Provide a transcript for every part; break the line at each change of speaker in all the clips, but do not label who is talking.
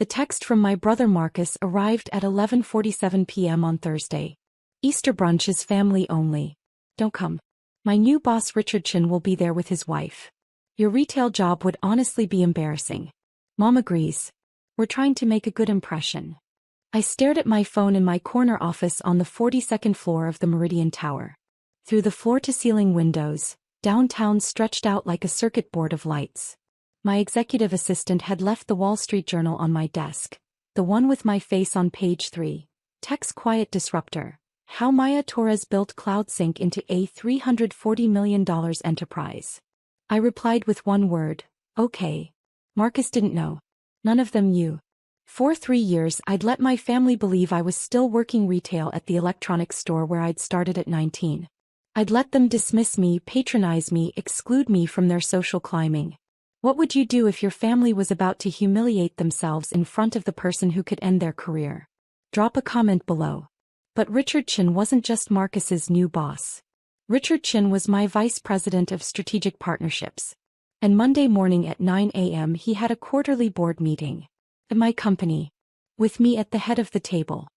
The text from my brother Marcus arrived at 11:47 p.m. on Thursday. Easter brunch is family only. Don't come. My new boss Richard Chin will be there with his wife. Your retail job would honestly be embarrassing. Mom agrees. We're trying to make a good impression. I stared at my phone in my corner office on the 42nd floor of the Meridian Tower. Through the floor-to-ceiling windows, downtown stretched out like a circuit board of lights. My executive assistant had left the Wall Street Journal on my desk, the one with my face on page 3. Tech's quiet disruptor. How Maya Torres built CloudSync into a $340 million enterprise. I replied with one word, okay. Marcus didn't know. None of them knew. For 3 years I'd let my family believe I was still working retail at the electronics store where I'd started at 19. I'd let them dismiss me, patronize me, exclude me from their social climbing. What would you do if your family was about to humiliate themselves in front of the person who could end their career? Drop a comment below. But Richard Chin wasn't just Marcus's new boss. Richard Chin was my vice president of strategic partnerships. And Monday morning at 9 a.m. he had a quarterly board meeting. At my company. With me at the head of the table.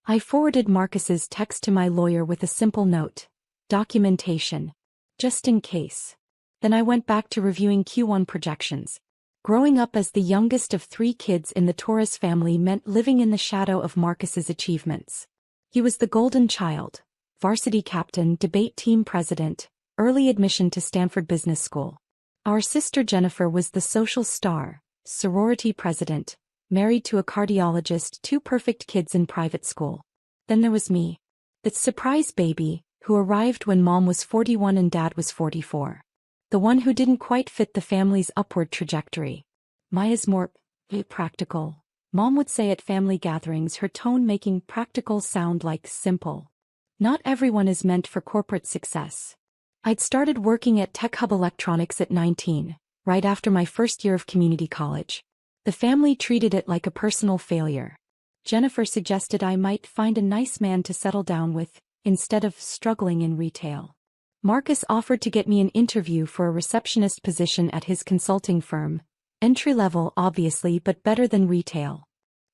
I forwarded Marcus's text to my lawyer with a simple note. Documentation. Just in case. Then I went back to reviewing Q1 projections. Growing up as the youngest of 3 kids in the Torres family meant living in the shadow of Marcus's achievements. He was the golden child, varsity captain, debate team president, early admission to Stanford Business School. Our sister Jennifer was the social star, sorority president, married to a cardiologist, 2 perfect kids in private school. Then there was me. The surprise baby, who arrived when mom was 41 and dad was 44. The one who didn't quite fit the family's upward trajectory. Maya's more practical. Mom would say at family gatherings, her tone making practical sound like simple. Not everyone is meant for corporate success. I'd started working at Tech Hub Electronics at 19, right after my first year of community college. The family treated it like a personal failure. Jennifer suggested I might find a nice man to settle down with, instead of struggling in retail. Marcus offered to get me an interview for a receptionist position at his consulting firm. Entry-level obviously, but better than retail.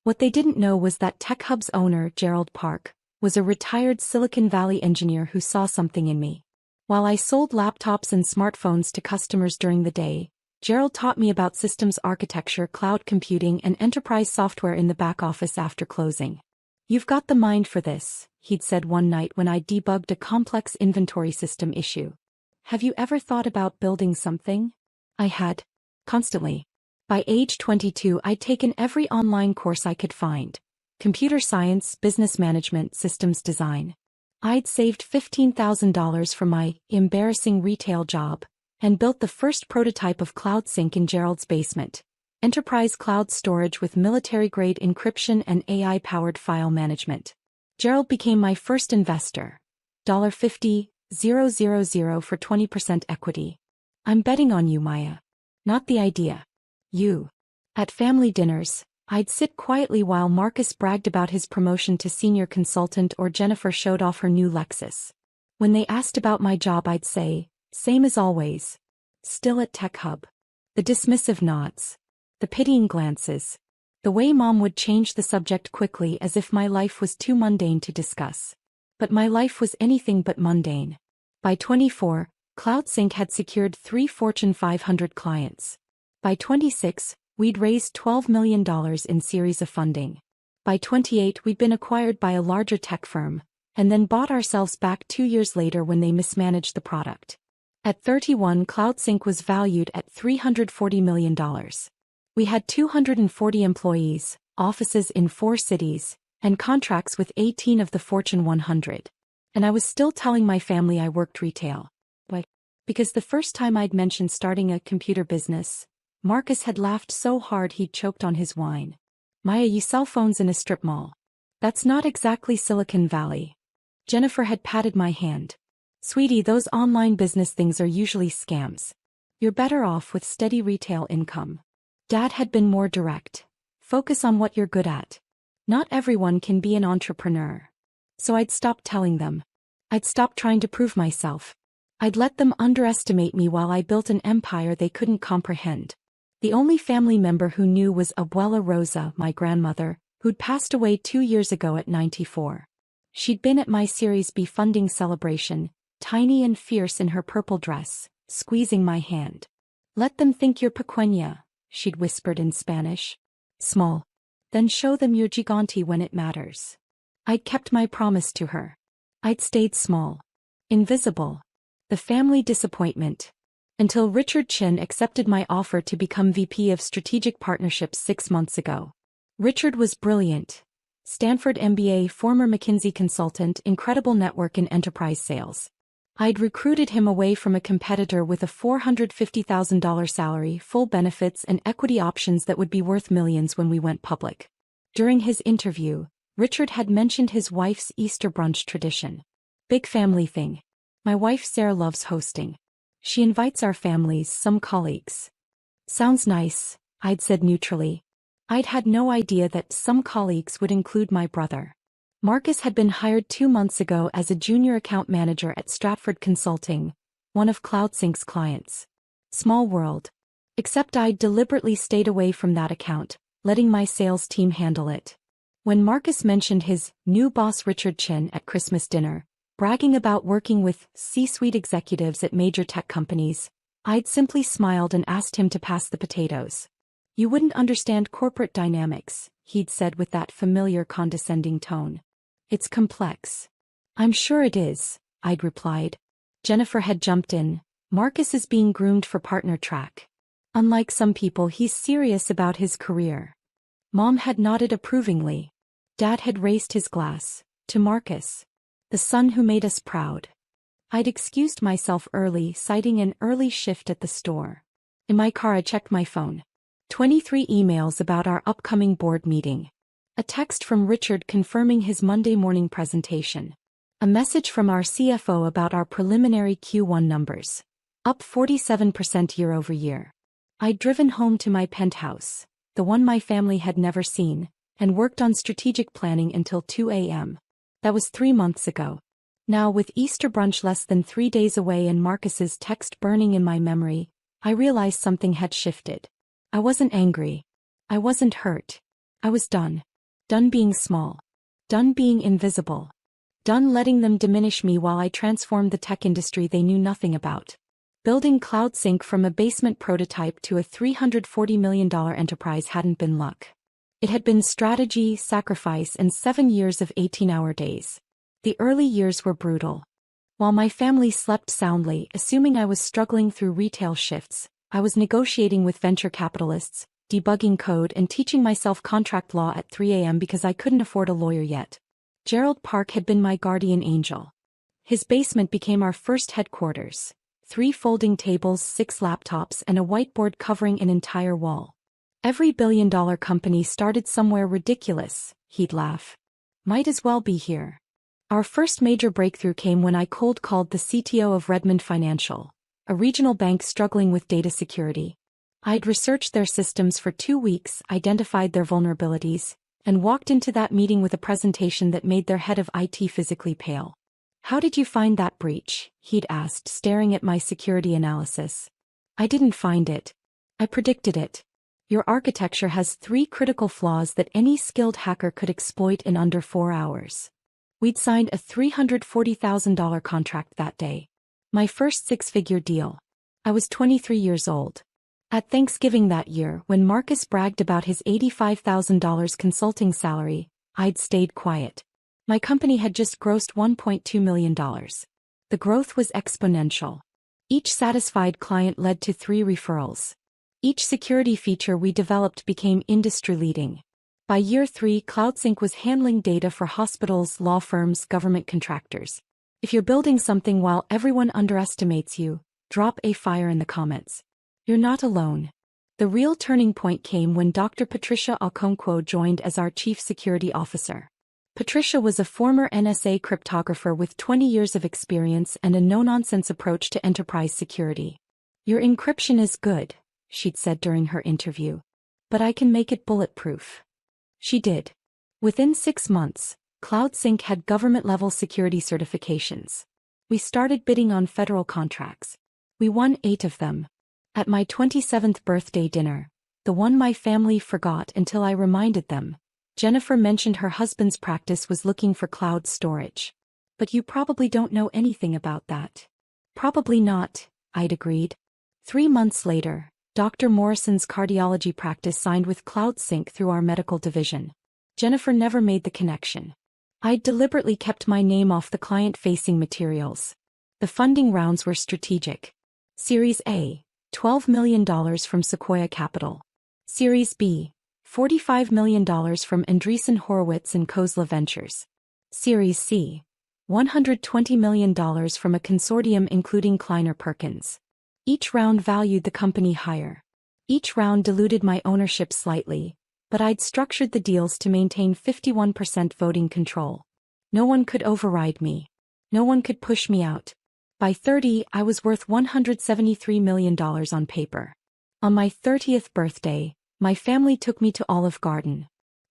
What they didn't know was that Tech Hub's owner, Gerald Park, was a retired Silicon Valley engineer who saw something in me. While I sold laptops and smartphones to customers during the day, Gerald taught me about systems architecture, cloud computing, and enterprise software in the back office after closing. You've got the mind for this, he'd said one night when I debugged a complex inventory system issue. Have you ever thought about building something? I had. Constantly. By age 22 I'd taken every online course I could find. Computer science, business management, systems design. I'd saved $15,000 from my embarrassing retail job and built the first prototype of CloudSync in Gerald's basement. Enterprise cloud storage with military-grade encryption and AI-powered file management. Gerald became my first investor. $50,000 for 20% equity. I'm betting on you, Maya. Not the idea. You. At family dinners, I'd sit quietly while Marcus bragged about his promotion to senior consultant or Jennifer showed off her new Lexus. When they asked about my job I'd say, same as always. Still at Tech Hub. The dismissive nods. The pitying glances. The way mom would change the subject quickly as if my life was too mundane to discuss. But my life was anything but mundane. By 24, CloudSync had secured 3 Fortune 500 clients. By 26, we'd raised $12 million in series of funding. By 28 we'd been acquired by a larger tech firm, and then bought ourselves back 2 years later when they mismanaged the product. At 31 CloudSync was valued at $340 million. We had 240 employees, offices in 4 cities, and contracts with 18 of the Fortune 100. And I was still telling my family I worked retail. Why? Because the first time I'd mentioned starting a computer business, Marcus had laughed so hard he'd choked on his wine. Maya, you sell phones in a strip mall. That's not exactly Silicon Valley. Jennifer had patted my hand. Sweetie, those online business things are usually scams. You're better off with steady retail income. Dad had been more direct. Focus on what you're good at. Not everyone can be an entrepreneur. So I'd stopped telling them. I'd stopped trying to prove myself. I'd let them underestimate me while I built an empire they couldn't comprehend. The only family member who knew was Abuela Rosa, my grandmother, who'd passed away 2 years ago at 94. She'd been at my Series B funding celebration, tiny and fierce in her purple dress, squeezing my hand. "Let them think you're pequeña," she'd whispered in Spanish. "Small. Then show them you're gigante when it matters." I'd kept my promise to her. I'd stayed small. Invisible. The family disappointment. Until Richard Chin accepted my offer to become VP of Strategic Partnerships 6 months ago. Richard was brilliant. Stanford MBA, former McKinsey consultant, incredible network in enterprise sales. I'd recruited him away from a competitor with a $450,000 salary, full benefits and equity options that would be worth millions when we went public. During his interview, Richard had mentioned his wife's Easter brunch tradition. "Big family thing. My wife Sarah loves hosting. She invites our families, some colleagues." "Sounds nice," I'd said neutrally. I'd had no idea that some colleagues would include my brother. Marcus had been hired 2 months ago as a junior account manager at Stratford Consulting, one of CloudSync's clients. Small world. Except I'd deliberately stayed away from that account, letting my sales team handle it. When Marcus mentioned his new boss Richard Chin at Christmas dinner, bragging about working with C-suite executives at major tech companies, I'd simply smiled and asked him to pass the potatoes. "You wouldn't understand corporate dynamics," he'd said with that familiar condescending tone. "It's complex." "I'm sure it is," I'd replied. Jennifer had jumped in. "Marcus is being groomed for partner track. Unlike some people, he's serious about his career." Mom had nodded approvingly. Dad had raised his glass. "To Marcus. The son who made us proud." I'd excused myself early, citing an early shift at the store. In my car I checked my phone. 23 emails about our upcoming board meeting. A text from Richard confirming his Monday morning presentation. A message from our CFO about our preliminary Q1 numbers. Up 47% year over year. I'd driven home to my penthouse, the one my family had never seen, and worked on strategic planning until 2 a.m. That was 3 months ago. Now, with Easter brunch less than 3 days away and Marcus's text burning in my memory, I realized something had shifted. I wasn't angry. I wasn't hurt. I was done. Done being small. Done being invisible. Done letting them diminish me while I transformed the tech industry they knew nothing about. Building CloudSync from a basement prototype to a $340 million enterprise hadn't been luck. It had been strategy, sacrifice, and 7 years of 18-hour days. The early years were brutal. While my family slept soundly, assuming I was struggling through retail shifts, I was negotiating with venture capitalists, debugging code, and teaching myself contract law at 3 a.m. because I couldn't afford a lawyer yet. Gerald Park had been my guardian angel. His basement became our first headquarters. 3 folding tables, 6 laptops, and a whiteboard covering an entire wall. "Every billion-dollar company started somewhere ridiculous," he'd laugh. "Might as well be here." Our first major breakthrough came when I cold-called the CTO of Redmond Financial, a regional bank struggling with data security. I'd researched their systems for 2 weeks, identified their vulnerabilities, and walked into that meeting with a presentation that made their head of IT physically pale. "How did you find that breach?" he'd asked, staring at my security analysis. "I didn't find it. I predicted it. Your architecture has 3 critical flaws that any skilled hacker could exploit in under 4 hours." We'd signed a $340,000 contract that day. My first 6-figure deal. I was 23 years old. At Thanksgiving that year, when Marcus bragged about his $85,000 consulting salary, I'd stayed quiet. My company had just grossed $1.2 million. The growth was exponential. Each satisfied client led to 3 referrals. Each security feature we developed became industry-leading. By year 3, CloudSync was handling data for hospitals, law firms, government contractors. If you're building something while everyone underestimates you, drop a fire in the comments. You're not alone. The real turning point came when Dr. Patricia Okonkwo joined as our Chief Security Officer. Patricia was a former NSA cryptographer with 20 years of experience and a no-nonsense approach to enterprise security. "Your encryption is good," she'd said during her interview. "But I can make it bulletproof." She did. Within 6 months, CloudSync had government-level security certifications. We started bidding on federal contracts. We won 8 of them. At my 27th birthday dinner, the one my family forgot until I reminded them, Jennifer mentioned her husband's practice was looking for cloud storage. But you probably don't know anything about that. Probably not, I'd agreed. 3 months later, Dr. Morrison's cardiology practice signed with CloudSync through our medical division. Jennifer never made the connection. I'd deliberately kept my name off the client-facing materials. The funding rounds were strategic. Series A, $12 million from Sequoia Capital. Series B, $45 million from Andreessen Horowitz and Khosla Ventures. Series C, $120 million from a consortium including Kleiner Perkins. Each round valued the company higher. Each round diluted my ownership slightly, but I'd structured the deals to maintain 51% voting control. No one could override me. No one could push me out. By 30, I was worth $173 million on paper. On my 30th birthday, my family took me to Olive Garden.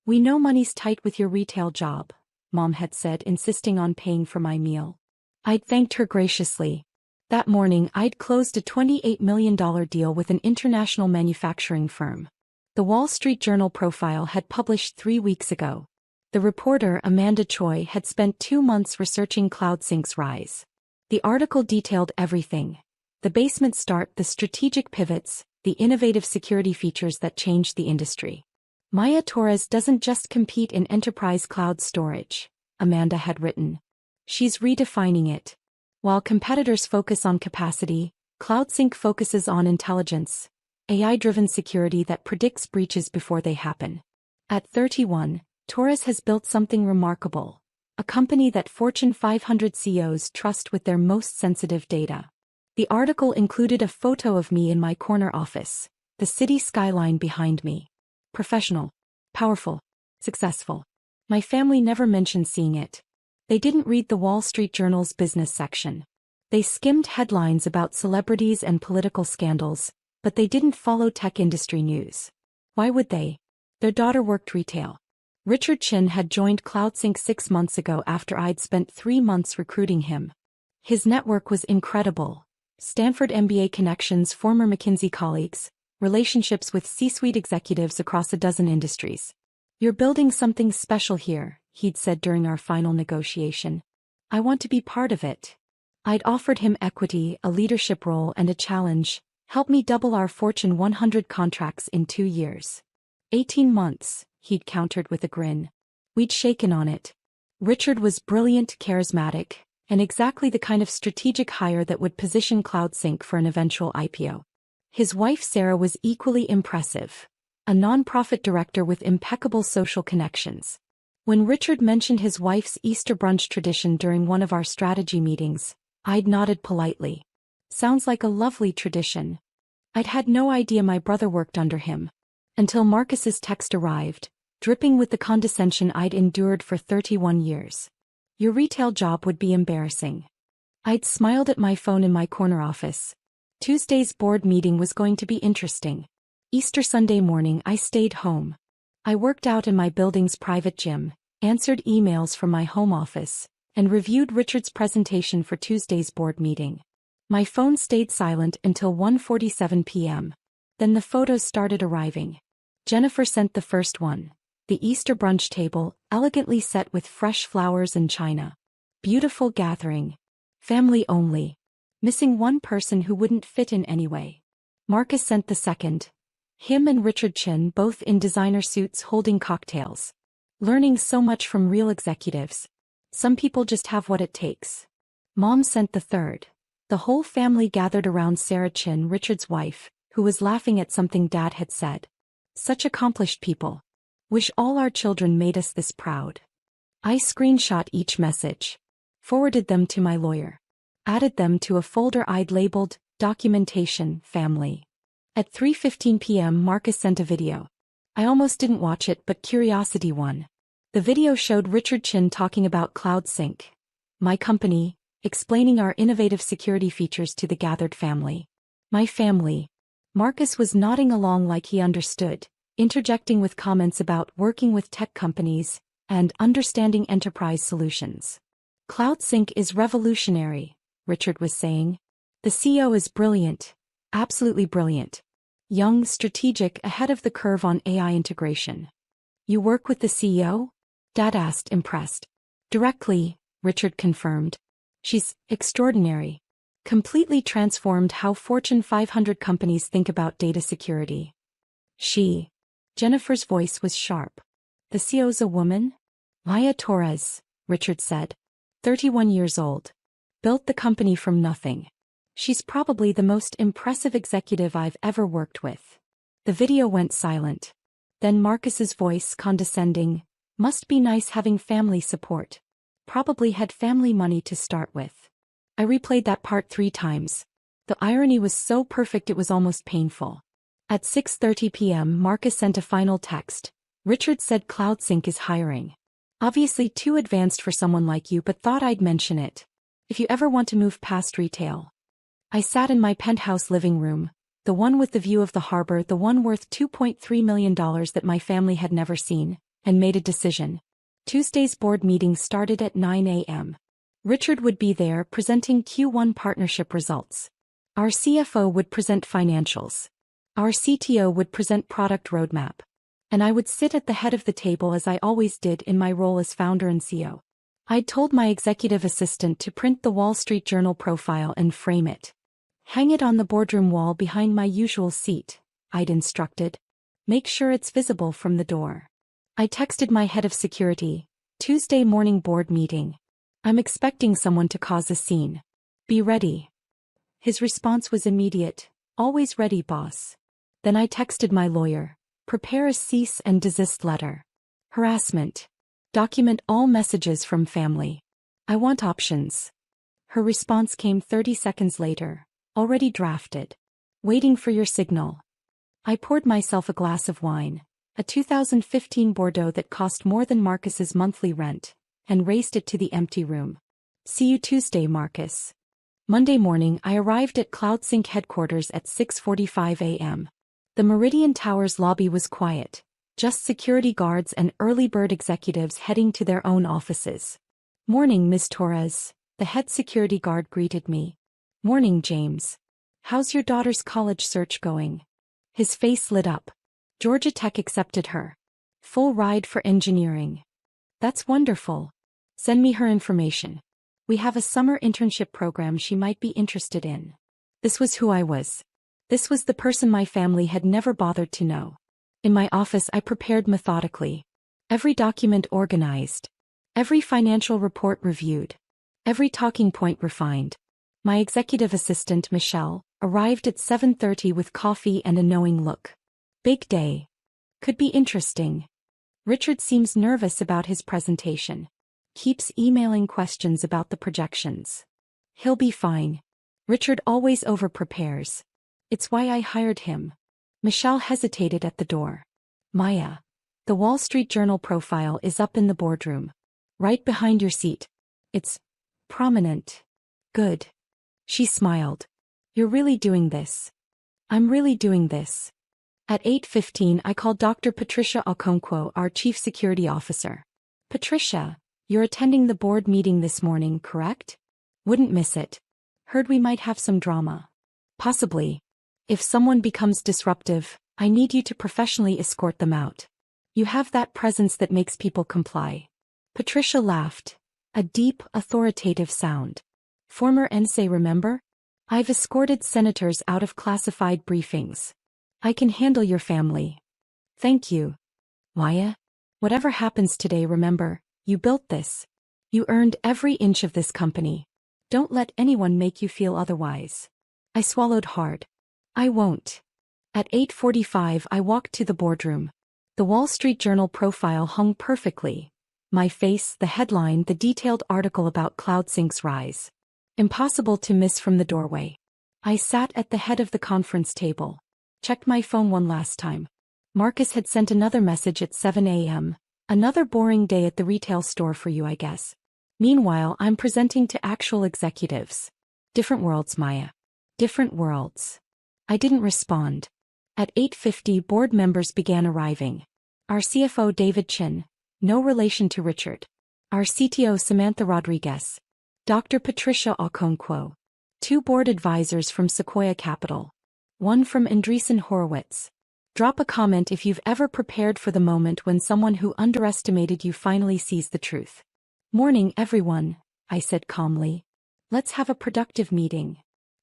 "We know money's tight with your retail job," Mom had said, insisting on paying for my meal. I'd thanked her graciously. That morning, I'd closed a $28 million deal with an international manufacturing firm. The Wall Street Journal profile had published 3 weeks ago. The reporter, Amanda Choi, had spent 2 months researching CloudSync's rise. The article detailed everything: the basement start, the strategic pivots, the innovative security features that changed the industry. Maya Torres doesn't just compete in enterprise cloud storage, Amanda had written. She's redefining it. While competitors focus on capacity, CloudSync focuses on intelligence, AI-driven security that predicts breaches before they happen. At 31, Torres has built something remarkable: a company that Fortune 500 CEOs trust with their most sensitive data. The article included a photo of me in my corner office, the city skyline behind me. Professional, powerful, successful. My family never mentioned seeing it. They didn't read the Wall Street Journal's business section. They skimmed headlines about celebrities and political scandals, but they didn't follow tech industry news. Why would they? Their daughter worked retail. Richard Chin had joined CloudSync 6 months ago after I'd spent 3 months recruiting him. His network was incredible: Stanford MBA connections, former McKinsey colleagues, relationships with C-suite executives across a dozen industries. "You're building something special here," he'd said during our final negotiation. "I want to be part of it." I'd offered him equity, a leadership role, and a challenge: help me double our Fortune 100 contracts in 2 years. 18 months, he'd countered with a grin. We'd shaken on it. Richard was brilliant, charismatic, and exactly the kind of strategic hire that would position CloudSync for an eventual IPO. His wife Sarah was equally impressive, a nonprofit director with impeccable social connections. When Richard mentioned his wife's Easter brunch tradition during one of our strategy meetings, I'd nodded politely. Sounds like a lovely tradition. I'd had no idea my brother worked under him. Until Marcus's text arrived, dripping with the condescension I'd endured for 31 years. "Your retail job would be embarrassing." I'd smiled at my phone in my corner office. Tuesday's board meeting was going to be interesting. Easter Sunday morning I stayed home. I worked out in my building's private gym, answered emails from my home office, and reviewed Richard's presentation for Tuesday's board meeting. My phone stayed silent until 1:47 p.m. Then the photos started arriving. Jennifer sent the first one: the Easter brunch table, elegantly set with fresh flowers and china. Beautiful gathering. Family only. Missing one person who wouldn't fit in anyway. Marcus sent the second. Him and Richard Chin both in designer suits holding cocktails. Learning so much from real executives. Some people just have what it takes. Mom sent the third. The whole family gathered around Sarah Chin, Richard's wife, who was laughing at something Dad had said. Such accomplished people. Wish all our children made us this proud. I screenshot each message. Forwarded them to my lawyer. Added them to a folder I'd labeled Documentation, Family. At 3:15 p.m. Marcus sent a video. I almost didn't watch it, but curiosity won. The video showed Richard Chin talking about CloudSync, my company, explaining our innovative security features to the gathered family. My family. Marcus was nodding along like he understood, interjecting with comments about working with tech companies and understanding enterprise solutions. CloudSync is revolutionary, Richard was saying. The CEO is brilliant. Absolutely brilliant. Young, strategic, ahead of the curve on AI integration. You work with the CEO? Dad asked, impressed. Directly, Richard confirmed. She's extraordinary. Completely transformed how Fortune 500 companies think about data security. Jennifer's voice was sharp. The CEO's a woman? Maya Torres, Richard said. 31 years old. Built the company from nothing. She's probably the most impressive executive I've ever worked with. The video went silent. Then Marcus's voice, condescending. Must be nice having family support. Probably had family money to start with. I replayed that part 3 times. The irony was so perfect it was almost painful. At 6:30 p.m. Marcus sent a final text. Richard said CloudSync is hiring. Obviously too advanced for someone like you, but thought I'd mention it. If you ever want to move past retail. I sat in my penthouse living room, the one with the view of the harbor, the one worth $2.3 million that my family had never seen, and made a decision. Tuesday's board meeting started at 9 a.m. Richard would be there presenting Q1 partnership results. Our CFO would present financials. Our CTO would present product roadmap. And I would sit at the head of the table as I always did in my role as founder and CEO. I'd told my executive assistant to print the Wall Street Journal profile and frame it. Hang it on the boardroom wall behind my usual seat, I'd instructed. Make sure it's visible from the door. I texted my head of security. Tuesday morning board meeting. I'm expecting someone to cause a scene. Be ready. His response was immediate. Always ready, boss. Then I texted my lawyer. Prepare a cease and desist letter. Harassment. Document all messages from family. I want options. Her response came 30 seconds later. Already drafted. Waiting for your signal. I poured myself a glass of wine, a 2015 Bordeaux that cost more than Marcus's monthly rent, and raced it to the empty room. See you Tuesday, Marcus. Monday morning I arrived at CloudSync headquarters at 6:45 a.m. The Meridian Towers lobby was quiet, just security guards and early bird executives heading to their own offices. Morning, Ms. Torres, the head security guard greeted me. Morning, James. How's your daughter's college search going? His face lit up. Georgia Tech accepted her. Full ride for engineering. That's wonderful. Send me her information. We have a summer internship program she might be interested in. This was who I was. This was the person my family had never bothered to know. In my office I prepared methodically. Every document organized. Every financial report reviewed. Every talking point refined. My executive assistant, Michelle, arrived at 7:30 with coffee and a knowing look. Big day. Could be interesting. Richard seems nervous about his presentation. Keeps emailing questions about the projections. He'll be fine. Richard always over-prepares. It's why I hired him. Michelle hesitated at the door. Maya. The Wall Street Journal profile is up in the boardroom. Right behind your seat. It's prominent. Good. She smiled. You're really doing this. I'm really doing this. At 8:15 I called Dr. Patricia Okonkwo, our Chief Security Officer. Patricia, you're attending the board meeting this morning, correct? Wouldn't miss it. Heard we might have some drama. Possibly. If someone becomes disruptive, I need you to professionally escort them out. You have that presence that makes people comply. Patricia laughed. A deep, authoritative sound. Former NSA, remember? I've escorted senators out of classified briefings. I can handle your family. Thank you. Maya? Whatever happens today, remember, you built this. You earned every inch of this company. Don't let anyone make you feel otherwise. I swallowed hard. I won't. At 8:45 I walked to the boardroom. The Wall Street Journal profile hung perfectly. My face, the headline, the detailed article about CloudSync's rise. Impossible to miss from the doorway. I sat at the head of the conference table. Checked my phone one last time. Marcus had sent another message at 7 a.m. Another boring day at the retail store for you, I guess. Meanwhile, I'm presenting to actual executives. Different worlds, Maya. Different worlds. I didn't respond. At 8:50 board members began arriving. Our CFO David Chin, no relation to Richard. Our CTO Samantha Rodriguez. Dr. Patricia Okonkwo. 2 board advisors from Sequoia Capital. One from Andreessen Horowitz. Drop a comment if you've ever prepared for the moment when someone who underestimated you finally sees the truth. Morning, everyone, I said calmly. Let's have a productive meeting.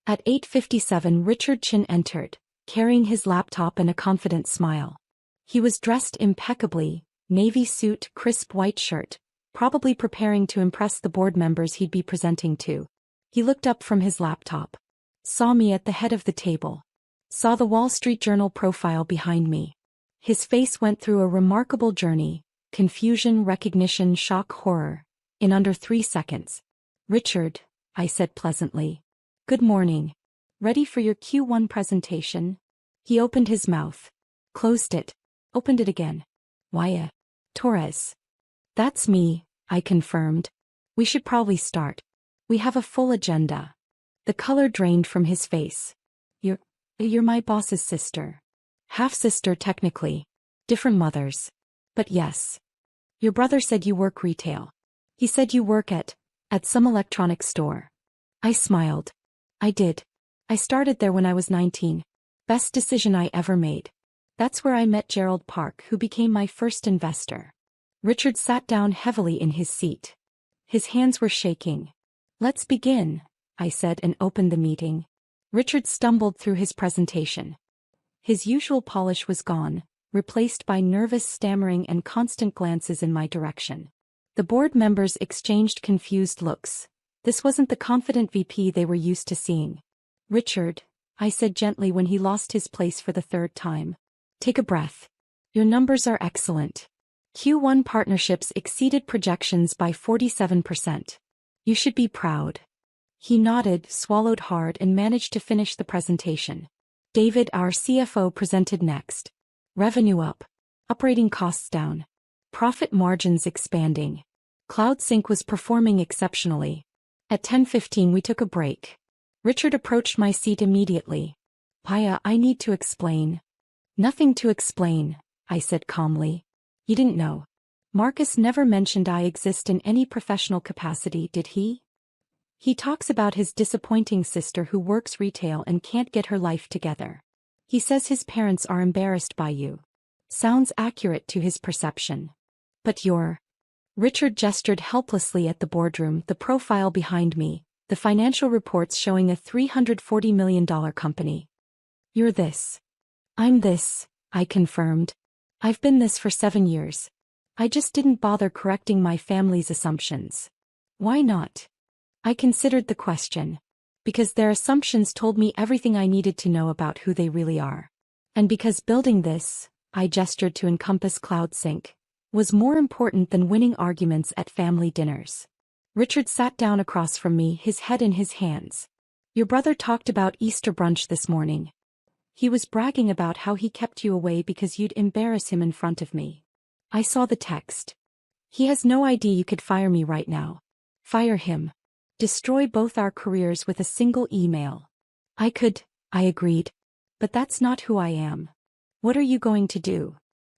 At 8:57, Richard Chin entered, carrying his laptop and a confident smile. He was dressed impeccably, navy suit, crisp white shirt, probably preparing to impress the board members he'd be presenting to. He looked up from his laptop. Saw me at the head of the table. Saw the Wall Street Journal profile behind me. His face went through a remarkable journey, confusion, recognition, shock, horror, in under 3 seconds. Richard, I said pleasantly. Good morning. Ready for your Q1 presentation? He opened his mouth. Closed it. Opened it again. Why, Torres. That's me, I confirmed. We should probably start. We have a full agenda. The color drained from his face. You're my boss's sister. Half-sister technically. Different mothers. But yes. Your brother said you work retail. He said you work at some electronics store. I smiled. I did. I started there when I was 19. Best decision I ever made. That's where I met Gerald Park, who became my first investor. Richard sat down heavily in his seat. His hands were shaking. Let's begin, I said and opened the meeting. Richard stumbled through his presentation. His usual polish was gone, replaced by nervous stammering and constant glances in my direction. The board members exchanged confused looks. This wasn't the confident VP they were used to seeing. Richard, I said gently when he lost his place for the 3rd time. Take a breath. Your numbers are excellent. Q1 partnerships exceeded projections by 47%. You should be proud. He nodded, swallowed hard, and managed to finish the presentation. David, our CFO, presented next. Revenue up. Operating costs down. Profit margins expanding. CloudSync was performing exceptionally. At 10:15 we took a break. Richard approached my seat immediately. Paya, I need to explain. Nothing to explain, I said calmly. You didn't know. Marcus never mentioned I exist in any professional capacity, did he? He talks about his disappointing sister who works retail and can't get her life together. He says his parents are embarrassed by you. Sounds accurate to his perception. But you're... Richard gestured helplessly at the boardroom, the profile behind me, the financial reports showing a $340 million company. You're this. I'm this, I confirmed. I've been this for 7 years. I just didn't bother correcting my family's assumptions. Why not? I considered the question. Because their assumptions told me everything I needed to know about who they really are. And because building this, I gestured to encompass CloudSync, was more important than winning arguments at family dinners. Richard sat down across from me, his head in his hands. Your brother talked about Easter brunch this morning. He was bragging about how he kept you away because you'd embarrass him in front of me. I saw the text. He has no idea you could fire me right now. Fire him. Destroy both our careers with a single email. I agreed. But that's not who I am. What are you going to do?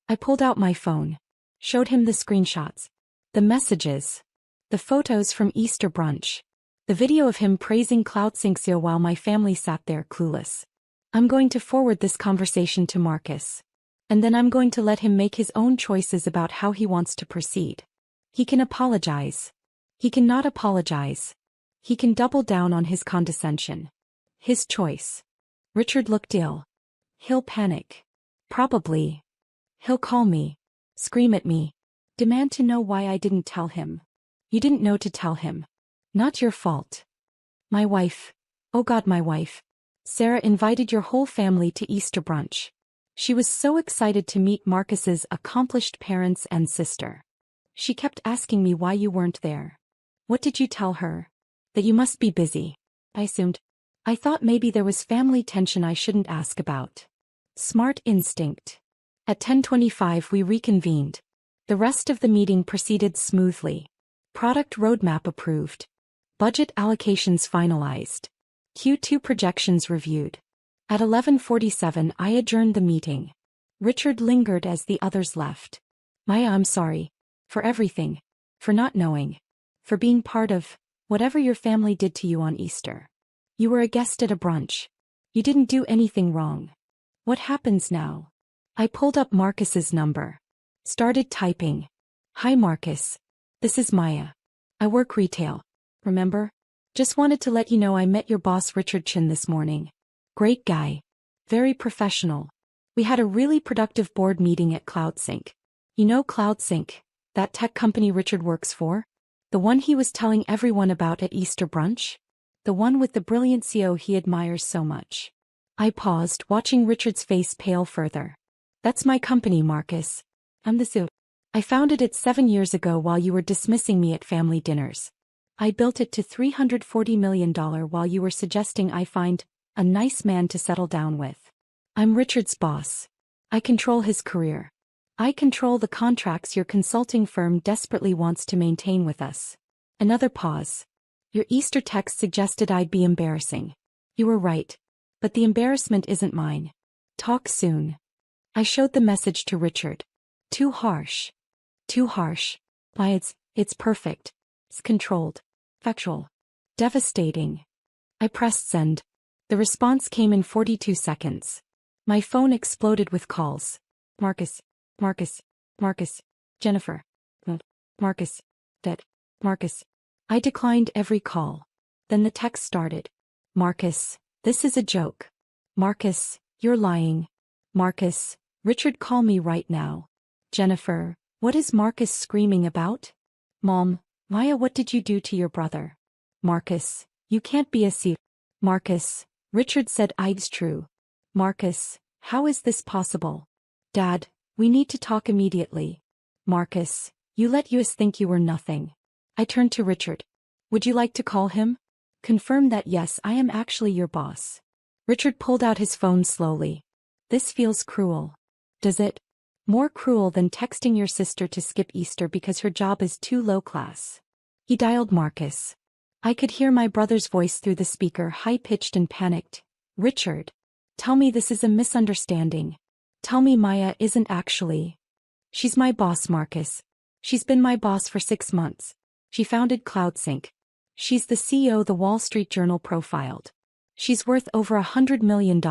I pulled out my phone. Showed him the screenshots. The messages. The photos from Easter brunch. The video of him praising CloudSync while my family sat there clueless. I'm going to forward this conversation to Marcus. And then I'm going to let him make his own choices about how he wants to proceed. He can apologize. He cannot apologize. He can double down on his condescension. His choice. Richard looked ill. He'll panic. Probably. He'll call me. Scream at me. Demand to know why I didn't tell him. You didn't know to tell him. Not your fault. My wife. Oh God, my wife. Sarah invited your whole family to Easter brunch. She was so excited to meet Marcus's accomplished parents and sister. She kept asking me why you weren't there. What did you tell her? That you must be busy. I assumed. I thought maybe there was family tension I shouldn't ask about. Smart instinct. At 10:25 we reconvened. The rest of the meeting proceeded smoothly. Product roadmap approved. Budget allocations finalized. Q2 projections reviewed. At 11:47 I adjourned the meeting. Richard lingered as the others left. Maya, I'm sorry. For everything. For not knowing. For being part of whatever your family did to you on Easter. You were a guest at a brunch. You didn't do anything wrong. What happens now? I pulled up Marcus's number. Started typing. Hi Marcus. This is Maya. I work retail. Remember? Just wanted to let you know I met your boss Richard Chin this morning. Great guy. Very professional. We had a really productive board meeting at CloudSync. You know CloudSync, that tech company Richard works for? The one he was telling everyone about at Easter brunch? The one with the brilliant CEO he admires so much. I paused, watching Richard's face pale further. That's my company, Marcus. I'm the CEO. I founded it 7 years ago while you were dismissing me at family dinners. I built it to $340 million while you were suggesting I find a nice man to settle down with. I'm Richard's boss. I control his career. I control the contracts your consulting firm desperately wants to maintain with us. Another pause. Your Easter text suggested I'd be embarrassing. You were right. But the embarrassment isn't mine. Talk soon. I showed the message to Richard. Too harsh. Too harsh. Why, it's perfect. It's controlled. Factual. Devastating. I pressed send. The response came in 42 seconds. My phone exploded with calls. Marcus. Marcus. Marcus. Jennifer. Marcus. Dead. Marcus. I declined every call. Then the text started. Marcus, this is a joke. Marcus, you're lying. Marcus, Richard, call me right now. Jennifer, what is Marcus screaming about? Mom, Maya, what did you do to your brother? Marcus, you can't be a C. Marcus, Richard said it's true. Marcus, how is this possible? Dad, we need to talk immediately. Marcus, you let us think you were nothing. I turned to Richard. Would you like to call him? Confirm that yes, I am actually your boss. Richard pulled out his phone slowly. This feels cruel. Does it? More cruel than texting your sister to skip Easter because her job is too low class. He dialed Marcus. I could hear my brother's voice through the speaker, high-pitched and panicked. Richard. Tell me this is a misunderstanding. Tell me Maya isn't actually. She's my boss, Marcus. She's been my boss for 6 months. She founded CloudSync. She's the CEO the Wall Street Journal profiled. She's worth over $100 million.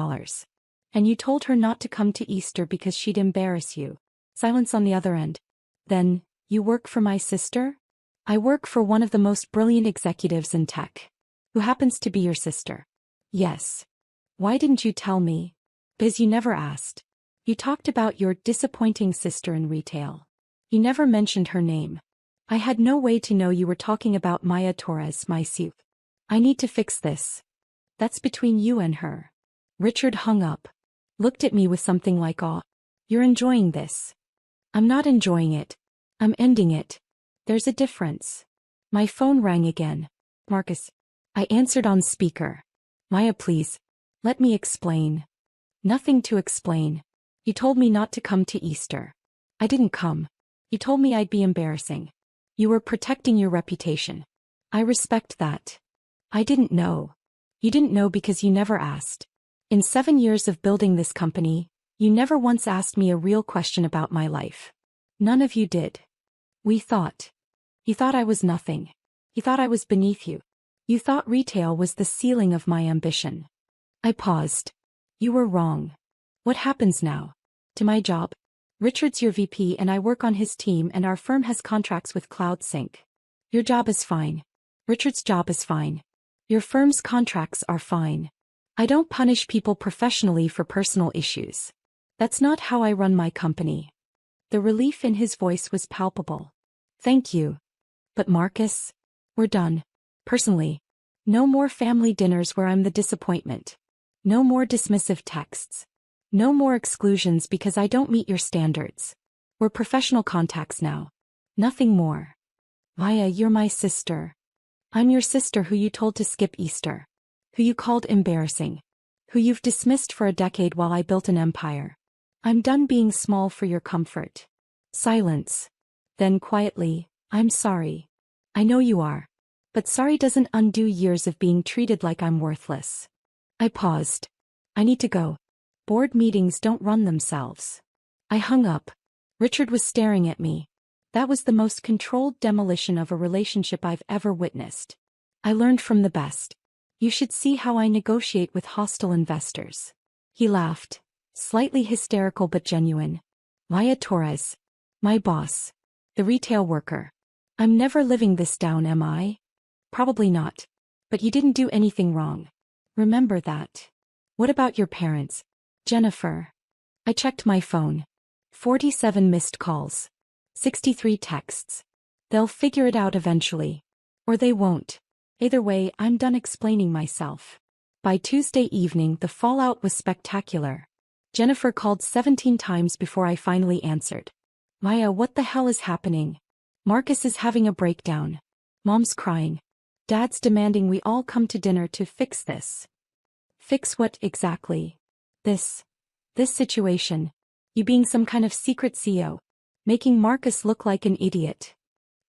And you told her not to come to Easter because she'd embarrass you. Silence on the other end. Then, you work for my sister? I work for one of the most brilliant executives in tech. Who happens to be your sister? Yes. Why didn't you tell me? Because you never asked. You talked about your disappointing sister in retail. You never mentioned her name. I had no way to know you were talking about Maya Torres, my soup. I need to fix this. That's between you and her. Richard hung up. Looked at me with something like awe. You're enjoying this. I'm not enjoying it. I'm ending it. There's a difference. My phone rang again. Marcus. I answered on speaker. Maya, please. Let me explain. Nothing to explain. You told me not to come to Easter. I didn't come. You told me I'd be embarrassing. You were protecting your reputation. I respect that. I didn't know. You didn't know because you never asked. In 7 years of building this company, you never once asked me a real question about my life. None of you did. You thought I was nothing. You thought I was beneath you. You thought retail was the ceiling of my ambition. I paused. You were wrong. What happens now? To my job? Richard's your VP and I work on his team and our firm has contracts with CloudSync. Your job is fine. Richard's job is fine. Your firm's contracts are fine. I don't punish people professionally for personal issues. That's not how I run my company. The relief in his voice was palpable. Thank you. But Marcus, we're done. Personally. No more family dinners where I'm the disappointment. No more dismissive texts. No more exclusions because I don't meet your standards. We're professional contacts now. Nothing more. Maya, you're my sister. I'm your sister who you told to skip Easter. Who you called embarrassing. Who you've dismissed for a decade while I built an empire. I'm done being small for your comfort. Silence. Then quietly, I'm sorry. I know you are. But sorry doesn't undo years of being treated like I'm worthless. I paused. I need to go. Board meetings don't run themselves. I hung up. Richard was staring at me. That was the most controlled demolition of a relationship I've ever witnessed. I learned from the best. You should see how I negotiate with hostile investors. He laughed, slightly hysterical but genuine. Maya Torres. My boss. The retail worker. I'm never living this down, am I? Probably not. But you didn't do anything wrong. Remember that. What about your parents? Jennifer. I checked my phone. 47 missed calls. 63 texts. They'll figure it out eventually. Or they won't. Either way, I'm done explaining myself. By Tuesday evening, the fallout was spectacular. Jennifer called 17 times before I finally answered. Maya, what the hell is happening? Marcus is having a breakdown. Mom's crying. Dad's demanding we all come to dinner to fix this. Fix what exactly? This situation. You being some kind of secret CEO. Making Marcus look like an idiot.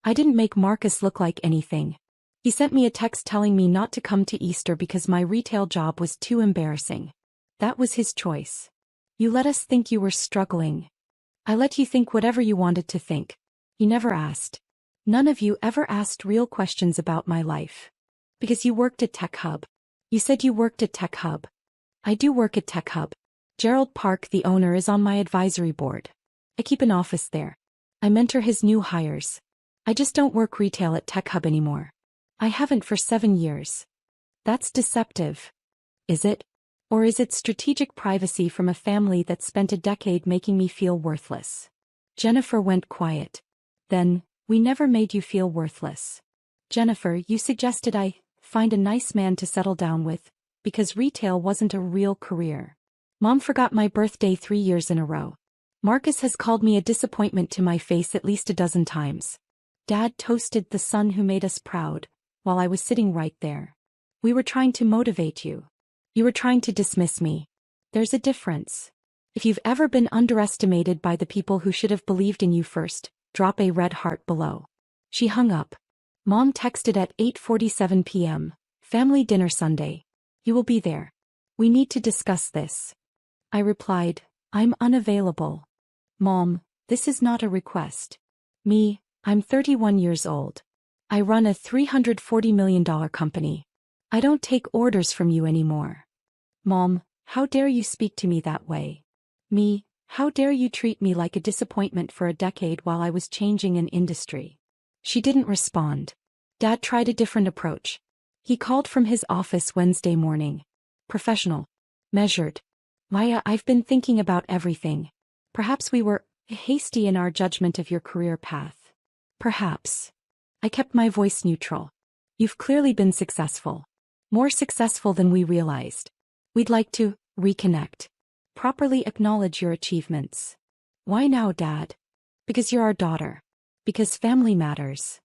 I didn't make Marcus look like anything. He sent me a text telling me not to come to Easter because my retail job was too embarrassing. That was his choice. You let us think you were struggling. I let you think whatever you wanted to think. You never asked. None of you ever asked real questions about my life. Because you worked at Tech Hub. You said you worked at Tech Hub. I do work at Tech Hub. Gerald Park, the owner, is on my advisory board. I keep an office there. I mentor his new hires. I just don't work retail at Tech Hub anymore. I haven't for 7 years. That's deceptive. Is it? Or is it strategic privacy from a family that spent a decade making me feel worthless? Jennifer went quiet. Then, we never made you feel worthless. Jennifer, you suggested I find a nice man to settle down with, because retail wasn't a real career. Mom forgot my birthday 3 years in a row. Marcus has called me a disappointment to my face at least a dozen times. Dad toasted the son who made us proud, while I was sitting right there. We were trying to motivate you. You were trying to dismiss me. There's a difference. If you've ever been underestimated by the people who should have believed in you first, drop a red heart below. She hung up. Mom texted at 8:47 p.m. Family dinner Sunday. You will be there. We need to discuss this. I replied, I'm unavailable. Mom, this is not a request. I'm 31 years old. I run a $340 million company. I don't take orders from you anymore. Mom, how dare you speak to me that way? How dare you treat me like a disappointment for a decade while I was changing an industry? She didn't respond. Dad tried a different approach. He called from his office Wednesday morning. Professional. Measured. Maya, I've been thinking about everything. Perhaps we were hasty in our judgment of your career path. Perhaps. I kept my voice neutral. You've clearly been successful. More successful than we realized. We'd like to reconnect. Properly acknowledge your achievements. Why now, Dad? Because you're our daughter. Because family matters.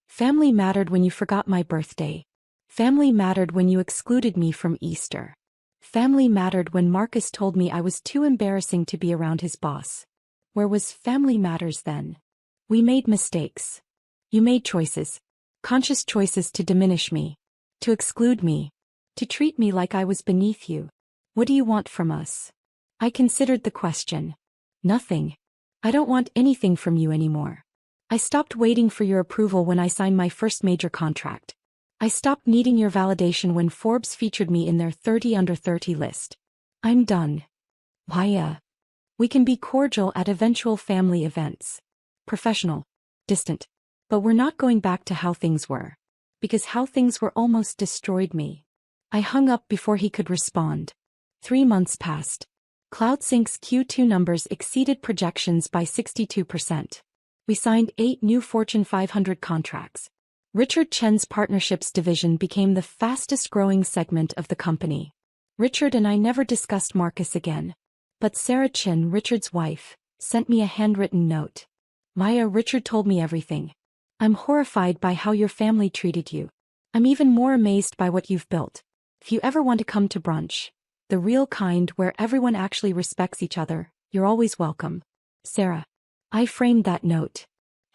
Family mattered when you forgot my birthday. Family mattered when you excluded me from Easter. Family mattered when Marcus told me I was too embarrassing to be around his boss. Where was family matters then? We made mistakes. You made choices. Conscious choices to diminish me. To exclude me. To treat me like I was beneath you. What do you want from us? I considered the question. Nothing. I don't want anything from you anymore. I stopped waiting for your approval when I signed my first major contract. I stopped needing your validation when Forbes featured me in their 30 under 30 list. I'm done. Maya. We can be cordial at eventual family events. Professional. Distant. But we're not going back to how things were. Because how things were almost destroyed me. I hung up before he could respond. 3 months passed. CloudSync's Q2 numbers exceeded projections by 62%. We signed 8 new Fortune 500 contracts. Richard Chen's partnerships division became the fastest-growing segment of the company. Richard and I never discussed Marcus again. But Sarah Chen, Richard's wife, sent me a handwritten note. Maya, Richard told me everything. I'm horrified by how your family treated you. I'm even more amazed by what you've built. If you ever want to come to brunch, the real kind where everyone actually respects each other, you're always welcome. Sarah. I framed that note.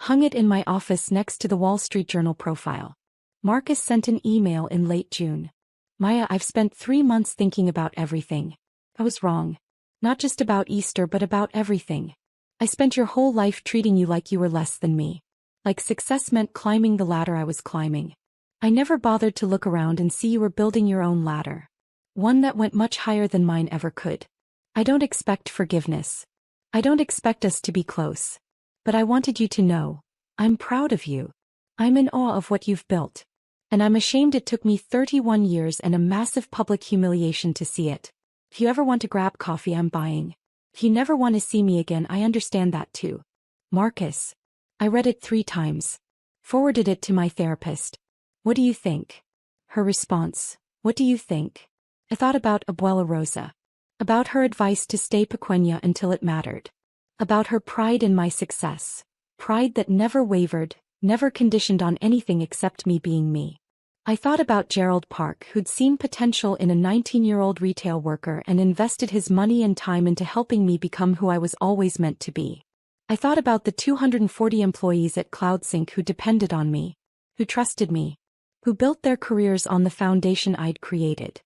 Hung it in my office next to the Wall Street Journal profile. Marcus sent an email in late June. Maya, I've spent 3 months thinking about everything. I was wrong. Not just about Easter but about everything. I spent your whole life treating you like you were less than me. Like success meant climbing the ladder I was climbing. I never bothered to look around and see you were building your own ladder. One that went much higher than mine ever could. I don't expect forgiveness. I don't expect us to be close. But I wanted you to know, I'm proud of you. I'm in awe of what you've built. And I'm ashamed it took me 31 years and a massive public humiliation to see it. If you ever want to grab coffee, I'm buying. If you never want to see me again, I understand that too. Marcus. I read it 3 times. Forwarded it to my therapist. What do you think? Her response, what do you think? I thought about Abuela Rosa. About her advice to stay pequeña until it mattered. About her pride in my success. Pride that never wavered, never conditioned on anything except me being me. I thought about Gerald Park, who'd seen potential in a 19-year-old retail worker and invested his money and time into helping me become who I was always meant to be. I thought about the 240 employees at CloudSync who depended on me, who trusted me, who built their careers on the foundation I'd created.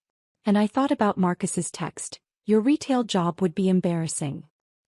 And I thought about Marcus's text, your retail job would be embarrassing.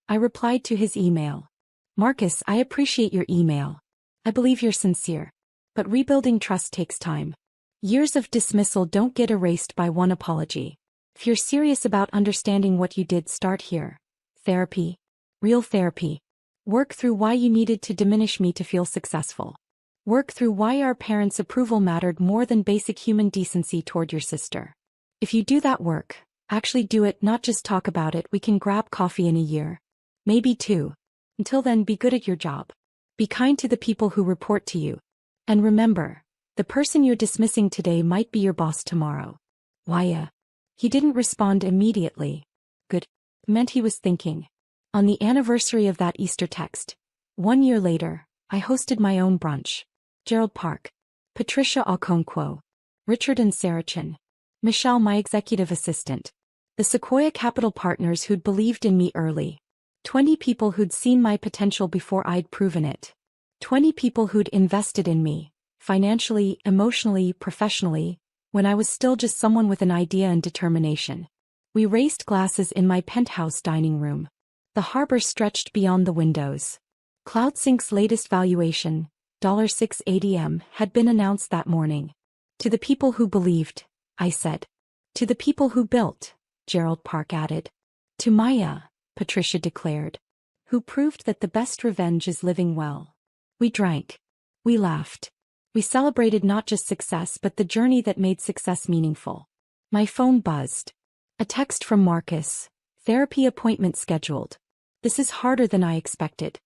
I replied to his email. Marcus, I appreciate your email. I believe you're sincere. But rebuilding trust takes time. Years of dismissal don't get erased by one apology. If you're serious about understanding what you did, start here. Therapy. Real therapy. Work through why you needed to diminish me to feel successful. Work through why our parents' approval mattered more than basic human decency toward your sister. If you do that work, actually do it, not just talk about it, we can grab coffee in a year. Maybe 2. Until then, be good at your job. Be kind to the people who report to you. And remember, the person you're dismissing today might be your boss tomorrow. Why? He didn't respond immediately. Good. Meant he was thinking. On the anniversary of that Easter text, 1 year later, I hosted my own brunch. Gerald Park. Patricia Okonkwo. Richard and Sarachin. Michelle, my executive assistant. The Sequoia Capital partners who'd believed in me early. 20 people who'd seen my potential before I'd proven it. 20 people who'd invested in me. Financially, emotionally, professionally, when I was still just someone with an idea and determination. We raised glasses in my penthouse dining room. The harbor stretched beyond the windows. CloudSync's latest valuation, $6.80, had been announced that morning. To the people who believed, I said. To the people who built, Gerald Park added. To Maya, Patricia declared. Who proved that the best revenge is living well. We drank. We laughed. We celebrated not just success but the journey that made success meaningful. My phone buzzed. A text from Marcus. Therapy appointment scheduled. This is harder than I expected.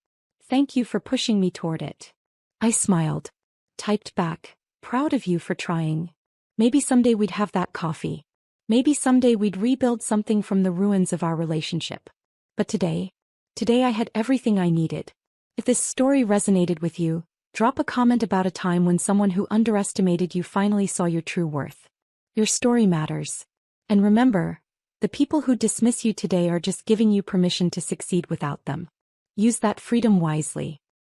Thank you for pushing me toward it. I smiled. Typed back. Proud of you for trying. Maybe someday we'd have that coffee. Maybe someday we'd rebuild something from the ruins of our relationship. But today I had everything I needed. If this story resonated with you, drop a comment about a time when someone who underestimated you finally saw your true worth. Your story matters. And remember, the people who dismiss you today are just giving you permission to succeed without them. Use that freedom wisely.